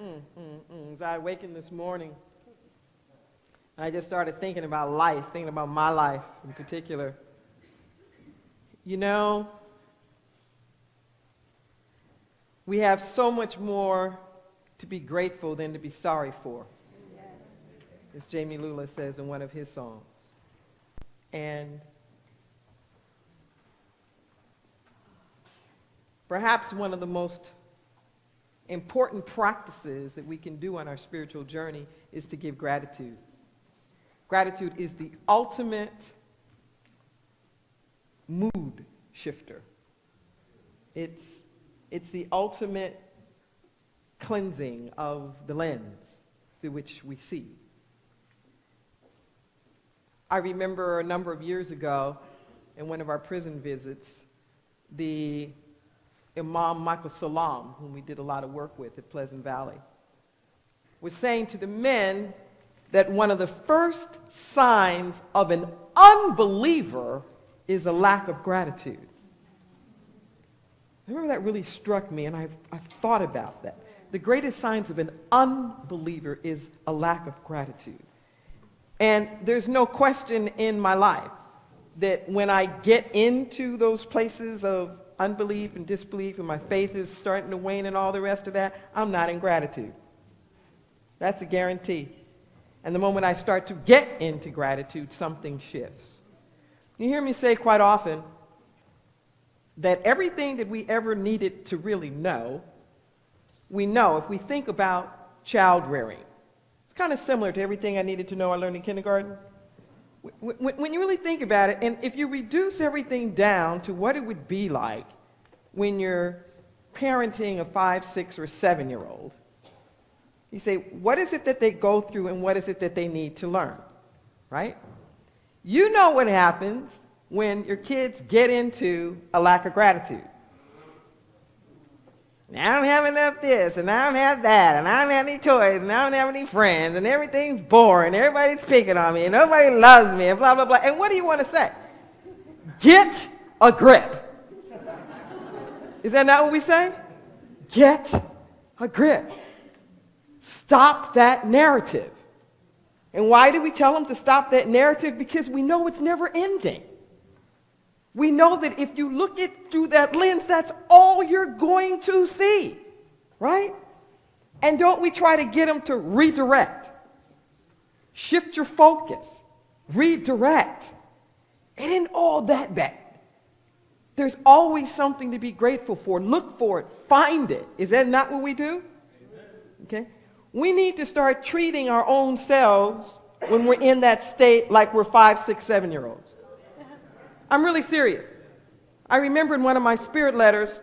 As I awakened this morning, and I just started thinking about life, thinking about my life in particular. You know, we have so much more to be grateful than to be sorry for, as Jamie Lula says in one of his songs. And perhaps one of the most important practices that we can do on our spiritual journey is to give gratitude. Gratitude is the ultimate mood shifter. It's the ultimate cleansing of the lens through which we see. I remember a number of years ago in one of our prison visits, the Imam Michael Salam, whom we did a lot of work with at Pleasant Valley, was saying to the men that one of the first signs of an unbeliever is a lack of gratitude. I remember that really struck me, and I've thought about that. The greatest signs of an unbeliever is a lack of gratitude. And there's no question in my life that when I get into those places of unbelief and disbelief and my faith is starting to wane and all the rest of that, I'm not in gratitude. That's a guarantee. And the moment I start to get into gratitude, something shifts. You hear me say quite often that everything that we ever needed to really know, we know if we think about child rearing. It's kind of similar to everything I needed to know I learned in kindergarten. When you really think about it, and if you reduce everything down to what it would be like when you're parenting a 5, 6, or 7-year-old, you say, what is it that they go through and what is it that they need to learn, right? You know what happens when your kids get into a lack of gratitude. Now I don't have enough this, and I don't have that, and I don't have any toys, and I don't have any friends, and everything's boring, everybody's picking on me, and nobody loves me, and blah, blah, blah. And what do you want to say? Get a grip. Is that not what we say? Get a grip. Stop that narrative. And why do we tell them to stop that narrative? Because we know it's never ending. We know that if you look it through that lens, that's all you're going to see, right? And don't we try to get them to redirect? Shift your focus. Redirect. It ain't all that bad. There's always something to be grateful for. Look for it. Find it. Is that not what we do? Okay. We need to start treating our own selves when we're in that state like we're 5, 6, 7-year-olds. I'm really serious. I remember in one of my spirit letters,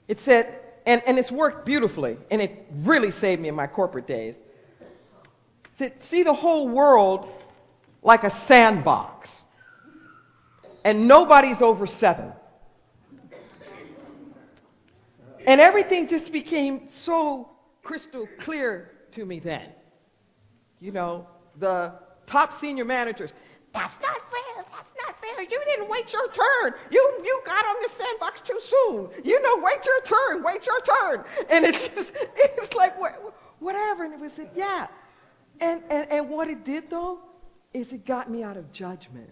it said, and it's worked beautifully, and it really saved me in my corporate days. It said, see the whole world like a sandbox, and nobody's over 7. And everything just became so crystal clear to me then. You know, the top senior managers, that's not fair, that's not fair, you didn't wait your turn, you got on the sandbox too soon, you know, wait your turn. And it's like, whatever, and it was, yeah. And what it did, though, is it got me out of judgment.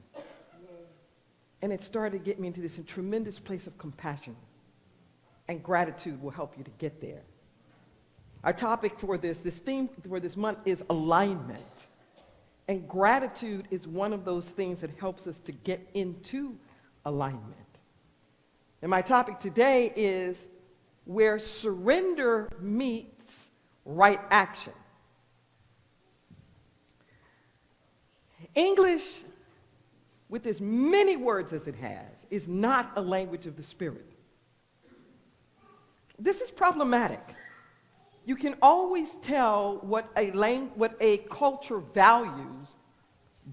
And it started to get me into this tremendous place of compassion. And gratitude will help you to get there. Our topic for this theme for this month is alignment. And gratitude is one of those things that helps us to get into alignment. And my topic today is where surrender meets right action. English, with as many words as it has, is not a language of the Spirit. This is problematic. You can always tell what a culture values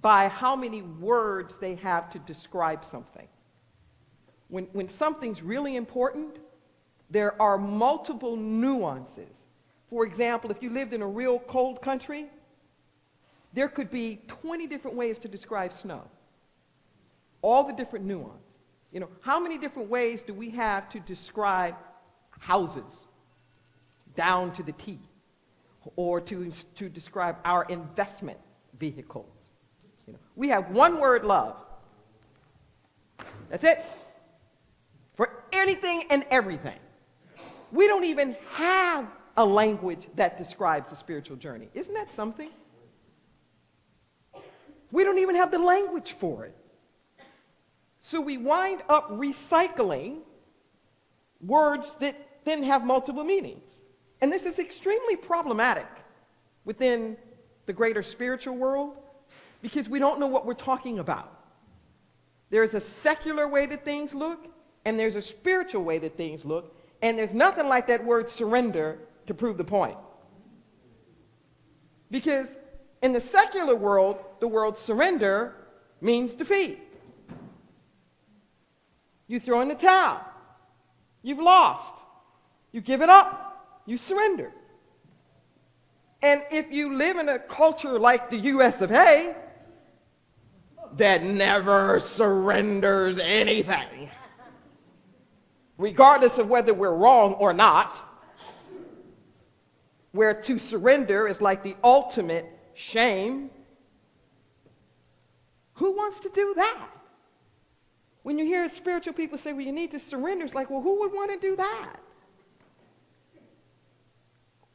by how many words they have to describe something. When something's really important, there are multiple nuances. For example, if you lived in a real cold country, there could be 20 different ways to describe snow. All the different nuance. You know, how many different ways do we have to describe houses? down to the T, or to describe our investment vehicles. We have one word, love. That's it. For anything and everything. We don't even have a language that describes the spiritual journey. Isn't that something? We don't even have the language for it. So we wind up recycling words that then have multiple meanings. And this is extremely problematic within the greater spiritual world because we don't know what we're talking about. There's a secular way that things look, and there's a spiritual way that things look, and there's nothing like that word surrender to prove the point. Because in the secular world, the word surrender means defeat. You throw in the towel. You've lost. You give it up. You surrender. And if you live in a culture like the US of A, that never surrenders anything, regardless of whether we're wrong or not, where to surrender is like the ultimate shame, who wants to do that? When you hear spiritual people say, well, you need to surrender, it's like, well, who would want to do that?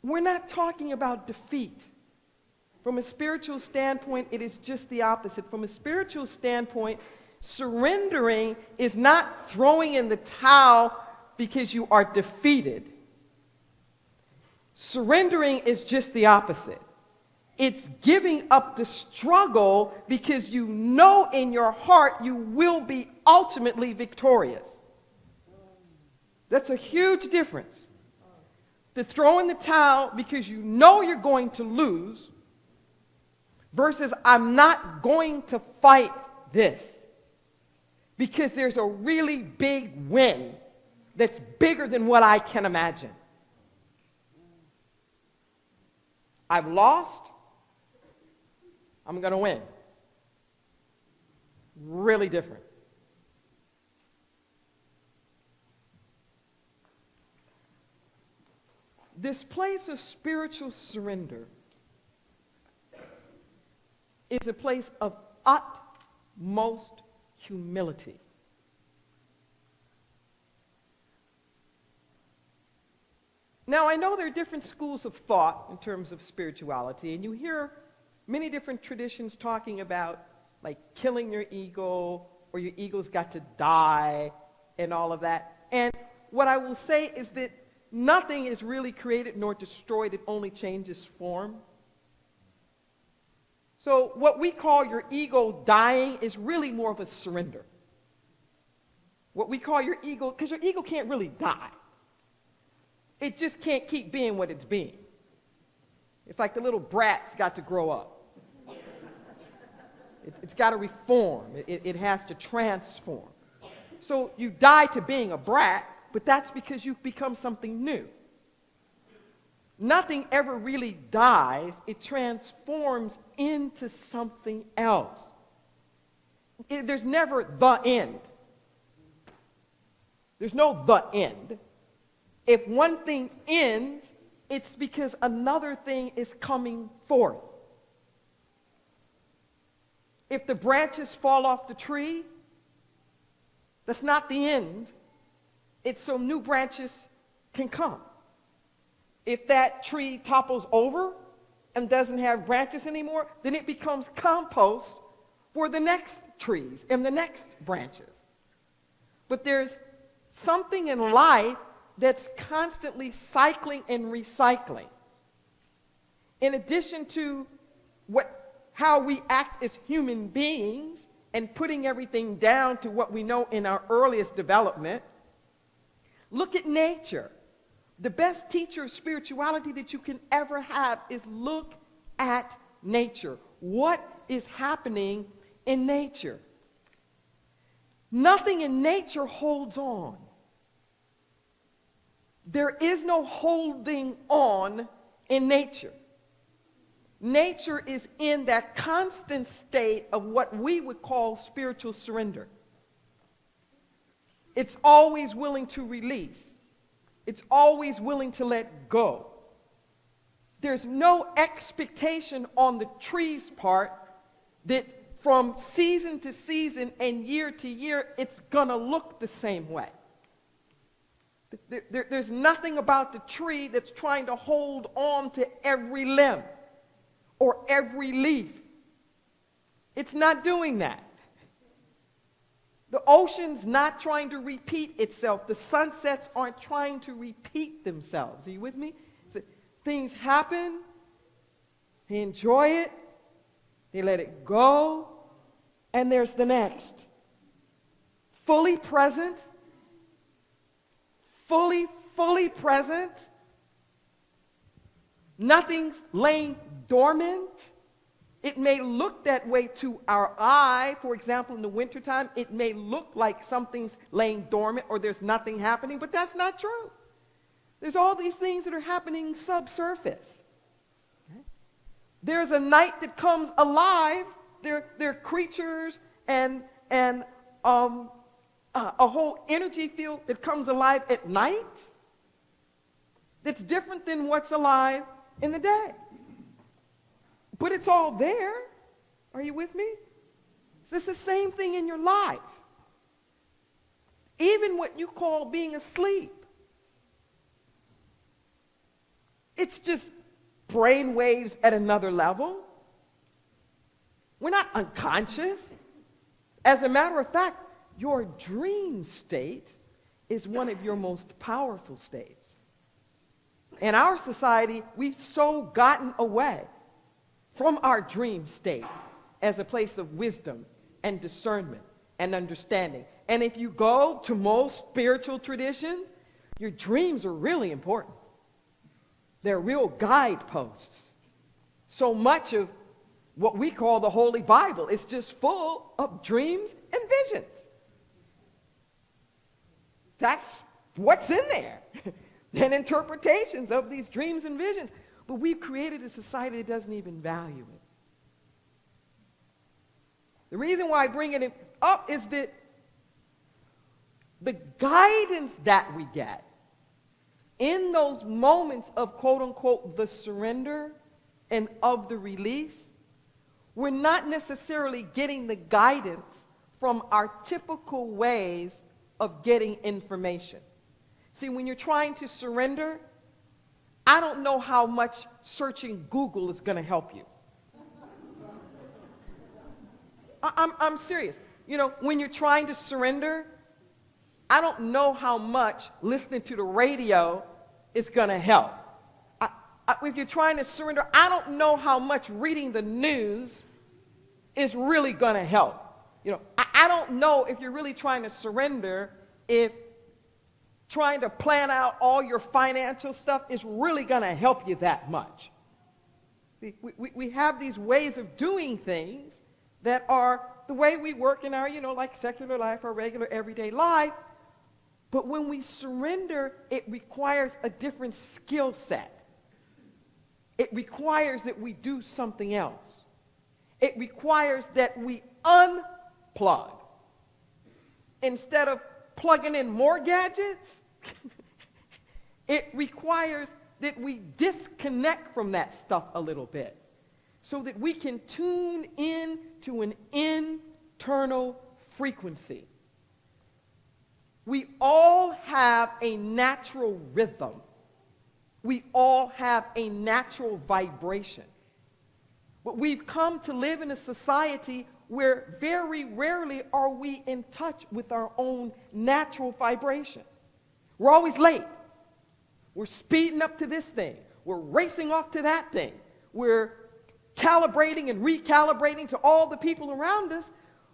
We're not talking about defeat. From a spiritual standpoint, it is just the opposite. From a spiritual standpoint, surrendering is not throwing in the towel because you are defeated. Surrendering is just the opposite. It's giving up the struggle because you know in your heart you will be ultimately victorious. That's a huge difference. To throw in the towel because you know you're going to lose versus I'm not going to fight this because there's a really big win that's bigger than what I can imagine. I've lost. I'm going to win. Really different. This place of spiritual surrender is a place of utmost humility. Now, I know there are different schools of thought in terms of spirituality, and you hear many different traditions talking about like killing your ego, or your ego's got to die, and all of that. And what I will say is that nothing is really created nor destroyed, it only changes form. So what we call your ego dying is really more of a surrender. What we call your ego, because your ego can't really die. It just can't keep being what it's being. It's like the little brat's got to grow up. It's got to reform. It has to transform. So you die to being a brat, but that's because you've become something new. Nothing ever really dies. It transforms into something else. There's never the end. There's no the end. If one thing ends, it's because another thing is coming forth. If the branches fall off the tree, that's not the end. It's so new branches can come. If that tree topples over and doesn't have branches anymore, then it becomes compost for the next trees and the next branches. But there's something in life that's constantly cycling and recycling. In addition to how we act as human beings and putting everything down to what we know in our earliest development, look at nature. The best teacher of spirituality that you can ever have is look at nature. What is happening in nature? Nothing in nature holds on. There is no holding on in nature. Nature is in that constant state of what we would call spiritual surrender. It's always willing to release. It's always willing to let go. There's no expectation on the tree's part that from season to season and year to year, it's going to look the same way. There's nothing about the tree that's trying to hold on to every limb or every leaf. It's not doing that. The ocean's not trying to repeat itself. The sunsets aren't trying to repeat themselves. Are you with me? So things happen, they enjoy it, they let it go, and there's the next. Fully present, fully present. Nothing's laying dormant. It may look that way to our eye. For example, in the wintertime, it may look like something's laying dormant or there's nothing happening, but that's not true. There's all these things that are happening subsurface. Okay? There's a night that comes alive. There are creatures and a whole energy field that comes alive at night that's different than what's alive in the day. But it's all there. Are you with me? It's the same thing in your life. Even what you call being asleep. It's just brain waves at another level. We're not unconscious. As a matter of fact, your dream state is one of your most powerful states. In our society, we've so gotten away from our dream state as a place of wisdom and discernment and understanding. And if you go to most spiritual traditions, your dreams are really important. They're real guideposts. So much of what we call the Holy Bible is just full of dreams and visions. That's what's in there. And interpretations of these dreams and visions. But we've created a society that doesn't even value it. The reason why I bring it up is that the guidance that we get in those moments of quote unquote the surrender and of the release, we're not necessarily getting the guidance from our typical ways of getting information. See, when you're trying to surrender, I don't know how much searching Google is going to help you. I'm serious. You know, when you're trying to surrender, I don't know how much listening to the radio is going to help. If you're trying to surrender, I don't know how much reading the news is really going to help. You know, I don't know if you're really trying to surrender, if trying to plan out all your financial stuff is really going to help you that much. We have these ways of doing things that are the way we work in our, like secular life, our regular everyday life. But when we surrender, it requires a different skill set. It requires that we do something else. It requires that we unplug. Instead of plugging in more gadgets, it requires that we disconnect from that stuff a little bit so that we can tune in to an internal frequency. We all have a natural rhythm. We all have a natural vibration. But we've come to live in a society where very rarely are we in touch with our own natural vibration. We're always late. We're speeding up to this thing. We're racing off to that thing. We're calibrating and recalibrating to all the people around us.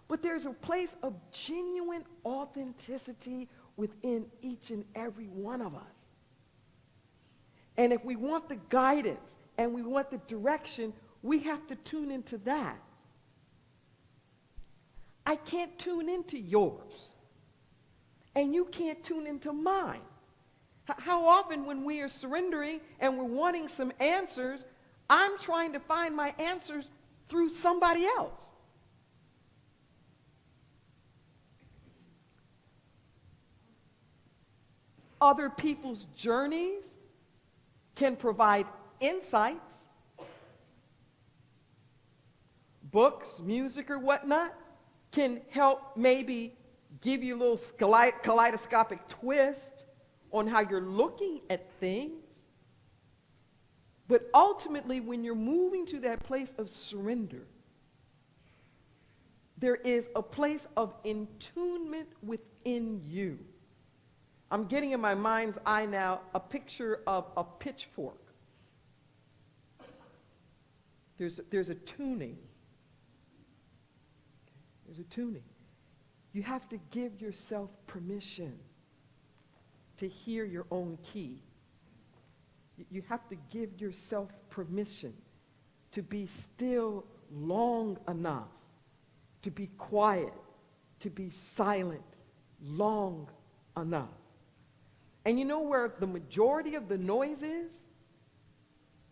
But there's a place of genuine authenticity within each and every one of us. And if we want the guidance and we want the direction, we have to tune into that. I can't tune into yours. And you can't tune into mine. How often when we are surrendering and we're wanting some answers, I'm trying to find my answers through somebody else. other people's journeys can provide insights. Books, music, or whatnot can help maybe give you a little kaleidoscopic twist on how you're looking at things. But ultimately, when you're moving to that place of surrender, there is a place of attunement within you. I'm getting in my mind's eye now a picture of a pitchfork. There's a tuning. There's a tuning. You have to give yourself permission to hear your own key. You have to give yourself permission to be still long enough, to be quiet, to be silent long enough. And you know where the majority of the noise is?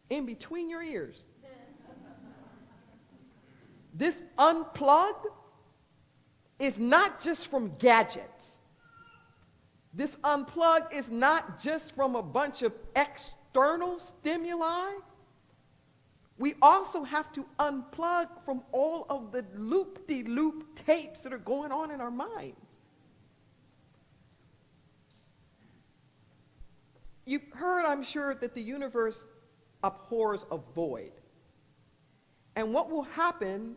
In between your ears. This unplug is not just from gadgets. This unplug is not just from a bunch of external stimuli. We also have to unplug from all of the loop-de-loop tapes that are going on in our minds. You've heard, I'm sure, that the universe abhors a void. And what will happen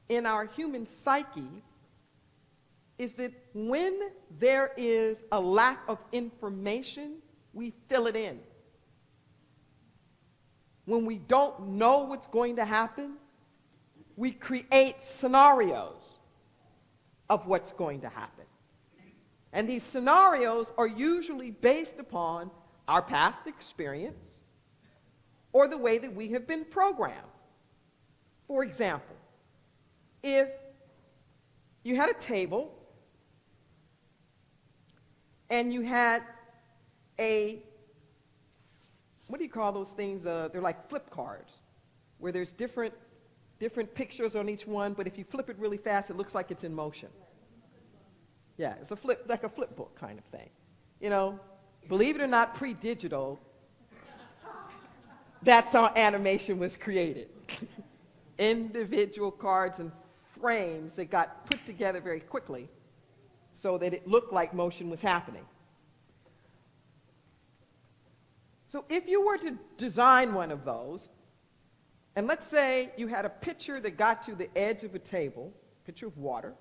in our human psyche is that when there is a lack of information, we fill it in. When we don't know what's going to happen, we create scenarios of what's going to happen. And these scenarios are usually based upon our past experience or the way that we have been programmed. For example, if you had a table and you had what do you call those things? They're like flip cards, where there's different pictures on each one, but if you flip it really fast, it looks like it's in motion. Yeah, it's like a flip book kind of thing. You know, believe it or not, pre-digital, that's how animation was created. Individual cards and frames that got put together very quickly so that it looked like motion was happening. So if you were to design one of those, and let's say you had a pitcher that got to the edge of a table, pitcher of water,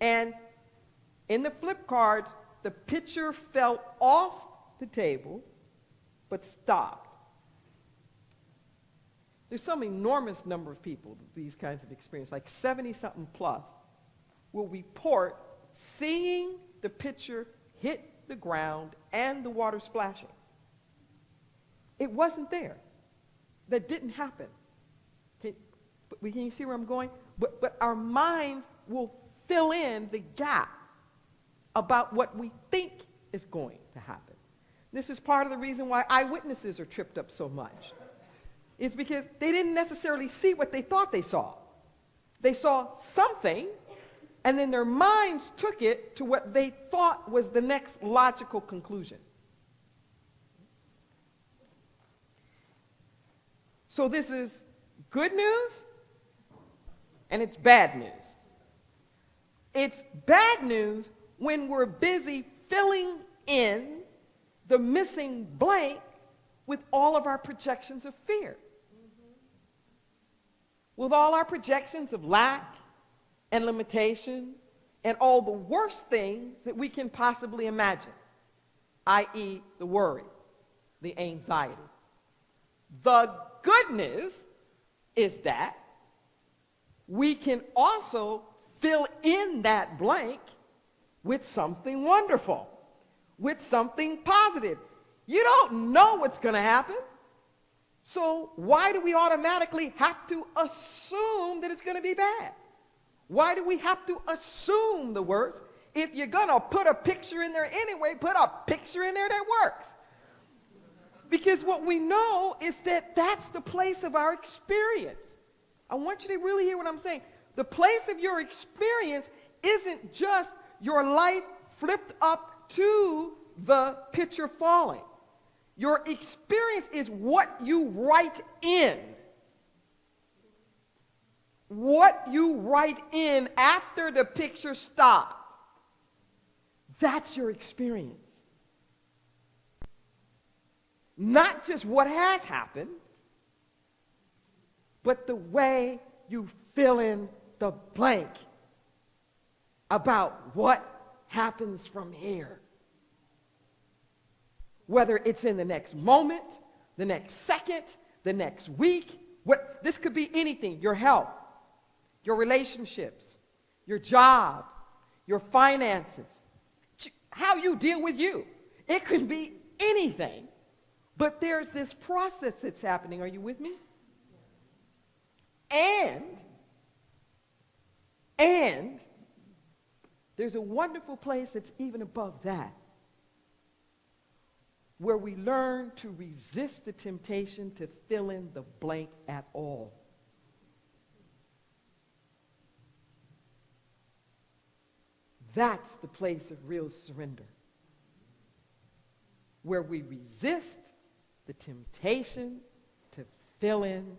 and in the flip cards, the pitcher fell off the table but stopped. There's some enormous number of people with these kinds of experiences, like 70-something plus, will report seeing the pitcher hit the ground and the water splashing. It wasn't there. That didn't happen. Can you see where I'm going? But our minds will fill in the gap about what we think is going to happen. This is part of the reason why eyewitnesses are tripped up so much. It's because they didn't necessarily see what they thought they saw. They saw something, and then their minds took it to what they thought was the next logical conclusion. So this is good news, and it's bad news. It's bad news when we're busy filling in the missing blank with all of our projections of fear. With all our projections of lack and limitation and all the worst things that we can possibly imagine, i.e. the worry, the anxiety. The good news is that we can also fill in that blank with something wonderful, with something positive. You don't know what's going to happen, so why do we automatically have to assume that it's going to be bad? Why do we have to assume the worst? If you're going to put a picture in there anyway, put a picture in there that works. Because what we know is that that's the place of our experience. I want you to really hear what I'm saying. The place of your experience isn't just your life flipped up to the picture falling. Your experience is what you write in. What you write in after the picture stopped. That's your experience. Not just what has happened, but the way you fill in the blank about what happens from here. Whether it's in the next moment, the next second, the next week, this could be anything. Your health, your relationships, your job, your finances, how you deal with you. It could be anything. But there's this process that's happening. Are you with me? And there's a wonderful place that's even above that, where we learn to resist the temptation to fill in the blank at all. That's the place of real surrender, where we resist the temptation to fill in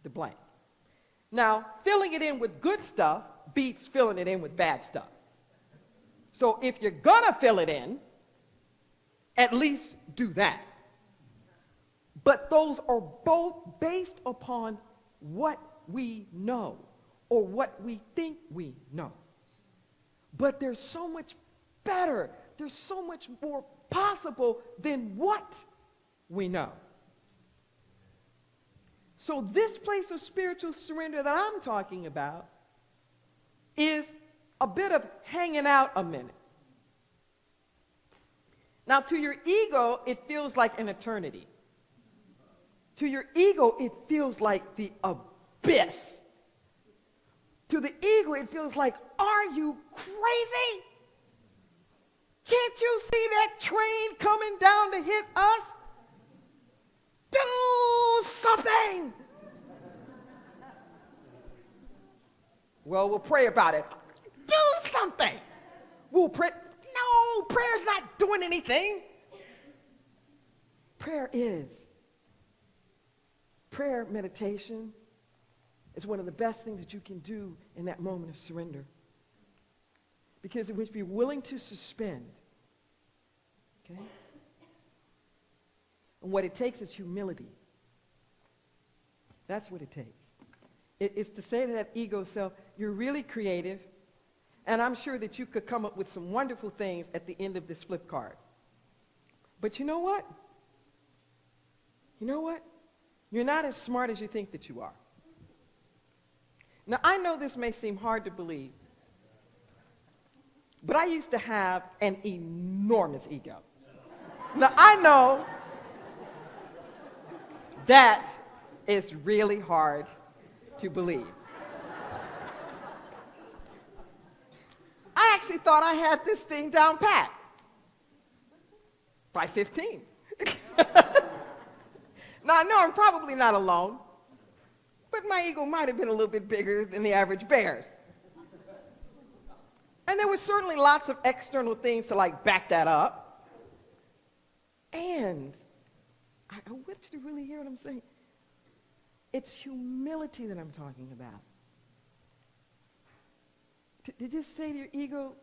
the blank. Now, filling it in with good stuff beats filling it in with bad stuff. So if you're gonna fill it in, at least do that. But those are both based upon what we know or what we think we know. But there's so much better, there's so much more possible than what we know. So this place of spiritual surrender that I'm talking about is a bit of hanging out a minute. Now, to your ego, it feels like an eternity. To your ego, it feels like the abyss. To the ego, it feels like, are you crazy? Can't you see that train coming down to hit us? Do something. Well, we'll pray about it. Do something. We'll pray. No, prayer's not doing anything. Prayer meditation is one of the best things that you can do in that moment of surrender. Because if you're willing to suspend, okay? And what it takes is humility. That's what it takes. It's to say to that ego self, you're really creative, and I'm sure that you could come up with some wonderful things at the end of this flip card. But you know what? You know what? You're not as smart as you think that you are. Now, I know this may seem hard to believe, but I used to have an enormous ego. Now, I know that is really hard to believe. I actually thought I had this thing down pat by 15. Now, I know I'm probably not alone, but my ego might have been a little bit bigger than the average bear's. And there were certainly lots of external things to back that up. And I want you to really hear what I'm saying. It's humility that I'm talking about. To just say to your ego,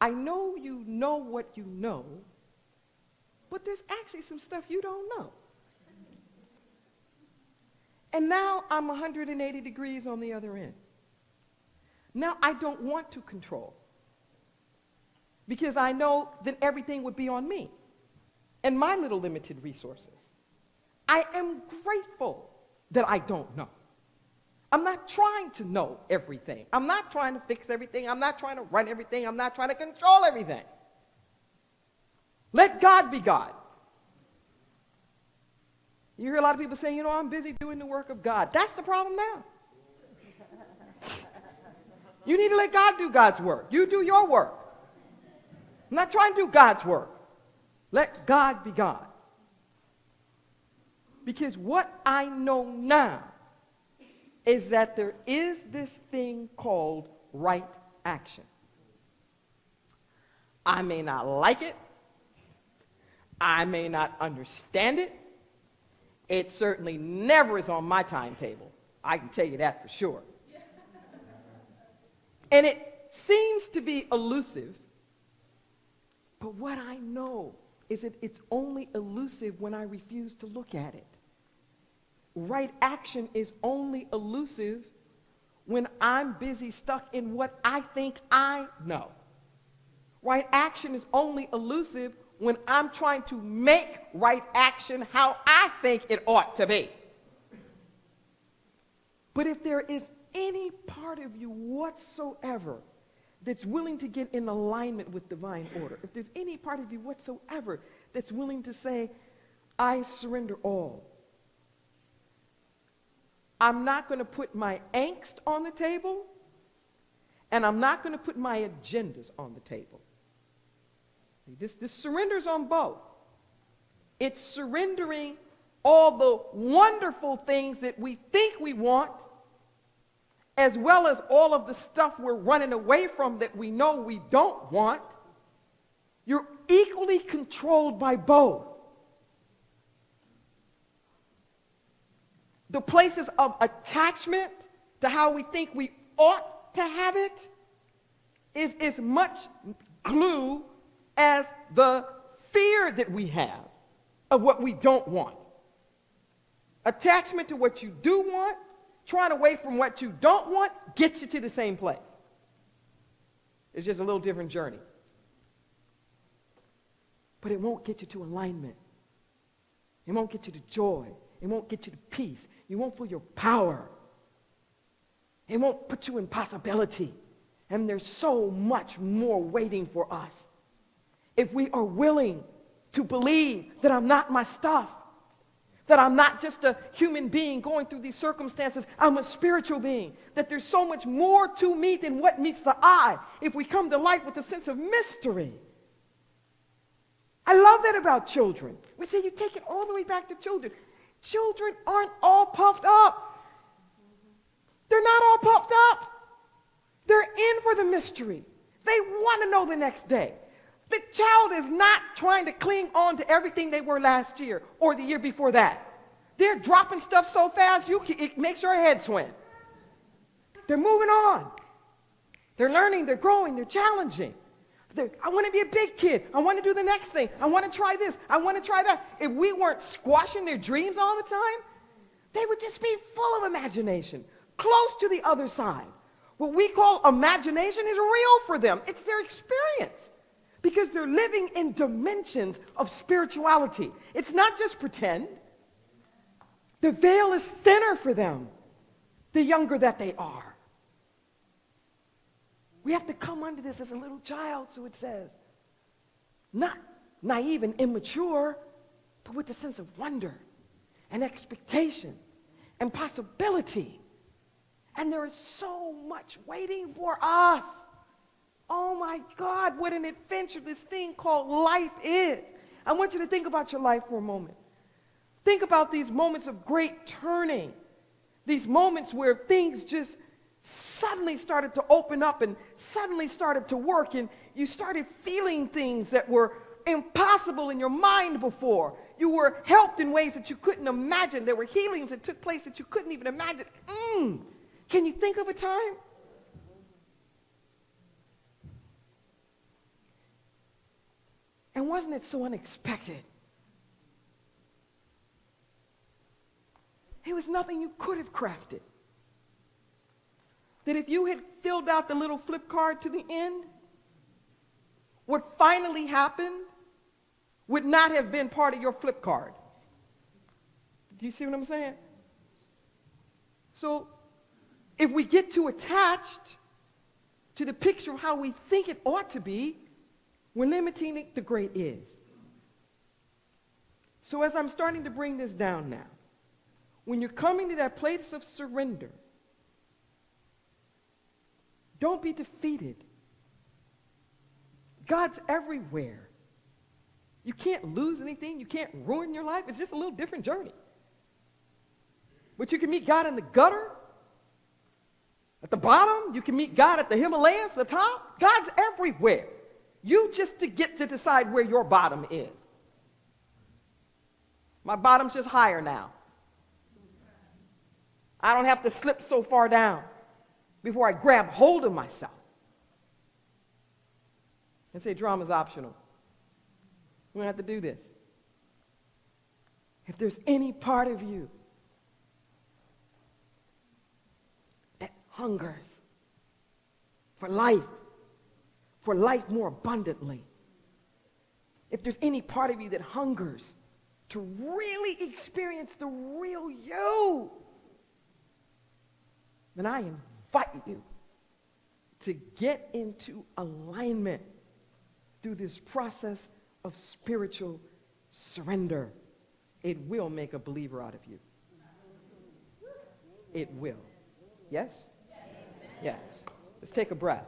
I know you know what you know, but there's actually some stuff you don't know. And now I'm 180 degrees on the other end. Now I don't want to control, because I know that everything would be on me and my little limited resources. I am grateful that I don't know. I'm not trying to know everything. I'm not trying to fix everything. I'm not trying to run everything. I'm not trying to control everything. Let God be God. You hear a lot of people saying, I'm busy doing the work of God. That's the problem now. You need to let God do God's work. You do your work. I'm not trying to do God's work. Let God be God. Because what I know now is that there is this thing called right action. I may not like it. I may not understand it. It certainly never is on my timetable. I can tell you that for sure. And it seems to be elusive, but what I know is that it's only elusive when I refuse to look at it. Right action is only elusive when I'm busy stuck in what I think I know. Right action is only elusive when I'm trying to make right action how I think it ought to be. But if there is any part of you whatsoever that's willing to get in alignment with divine order, if there's any part of you whatsoever that's willing to say, I surrender all, I'm not going to put my angst on the table, and I'm not going to put my agendas on the table. This surrender's on both. It's surrendering all the wonderful things that we think we want, as well as all of the stuff we're running away from that we know we don't want. You're equally controlled by both. The places of attachment to how we think we ought to have it is as much glue as the fear that we have of what we don't want. Attachment to what you do want, trying away from what you don't want, gets you to the same place. It's just a little different journey. But it won't get you to alignment. It won't get you to joy. It won't get you to peace. You won't feel your power. It won't put you in possibility. And there's so much more waiting for us. If we are willing to believe that I'm not my stuff, that I'm not just a human being going through these circumstances, I'm a spiritual being, that there's so much more to me than what meets the eye, if we come to life with a sense of mystery. I love that about children. We say you take it all the way back to children. Children aren't all puffed up. They're not all puffed up. They're in for the mystery. They want to know the next day. The child is not trying to cling on to everything they were last year or the year before that. They're dropping stuff so fast, it makes your head swim. They're moving on. They're learning, they're growing, they're challenging. I want to be a big kid. I want to do the next thing. I want to try this. I want to try that. If we weren't squashing their dreams all the time, they would just be full of imagination, close to the other side. What we call imagination is real for them. It's their experience. Because they're living in dimensions of spirituality. It's not just pretend. The veil is thinner for them, the younger that they are. We have to come under this as a little child, so it says. Not naive and immature, but with a sense of wonder and expectation and possibility. And there is so much waiting for us. Oh my God, what an adventure this thing called life is. I want you to think about your life for a moment. Think about these moments of great turning. These moments where things just suddenly started to open up and suddenly started to work, and you started feeling things that were impossible in your mind before. You were helped in ways that you couldn't imagine. There were healings that took place that you couldn't even imagine. Can you think of a time? And wasn't it so unexpected? It was nothing you could have crafted. That if you had filled out the little flip card to the end, what finally happened would not have been part of your flip card. Do you see what I'm saying? So if we get too attached to the picture of how we think it ought to be, we're limiting the great is. So as I'm starting to bring this down now, when you're coming to that place of surrender, don't be defeated. God's everywhere. You can't lose anything. You can't ruin your life. It's just a little different journey. But you can meet God in the gutter, at the bottom. You can meet God at the Himalayas, the top. God's everywhere. You just to get to decide where your bottom is. My bottom's just higher now. I don't have to slip so far down before I grab hold of myself and say drama's optional. We don't have to do this. If there's any part of you that hungers for life more abundantly, if there's any part of you that hungers to really experience the real you, then I invite you to get into alignment through this process of spiritual surrender. It will make a believer out of you. It will. Yes? Yes. Let's take a breath.